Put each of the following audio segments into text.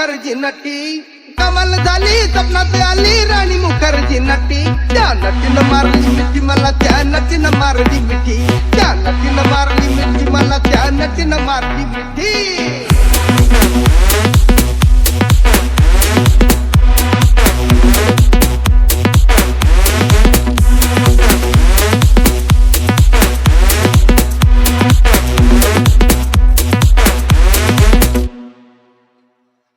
मुखर्जी नटी कमाल झाली सपनात आली राणी मुखर्जी नटी त्या नटीनं मारली मिठी मला त्या नटीनं मारली मिठी त्या नटीनं मारली मिठी मला त्या नटीनं मारली मिठी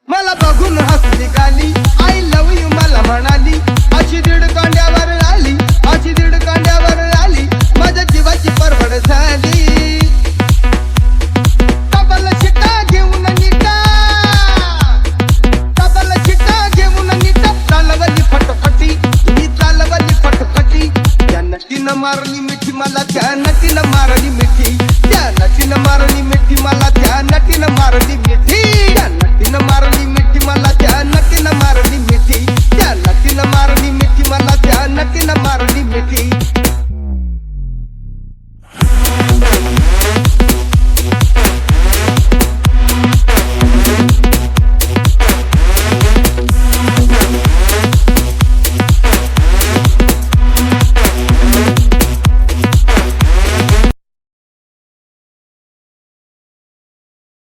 मला बघून हसली गाली आय लव यू मला म्हणाली अशी दीड कांड्यावर आली अशी दीड कांड्यावर आली माझ्या जीवाची परवड झाली डबल शिटा घेऊन नीटा डबल शिटा घेऊन नीटा चालवली फटफटी मी चालवली फटफटी त्या नटीनं मारली मिठी मला त्या नटीनं मारली मिठी त्या नटीनं मारली मिठी मला त्या नटीनं मारली मिठी त्या नटीनं मारली मिठी मला त्या नटीनं मारली मिठी त्या नटीनं मारली मिठी मला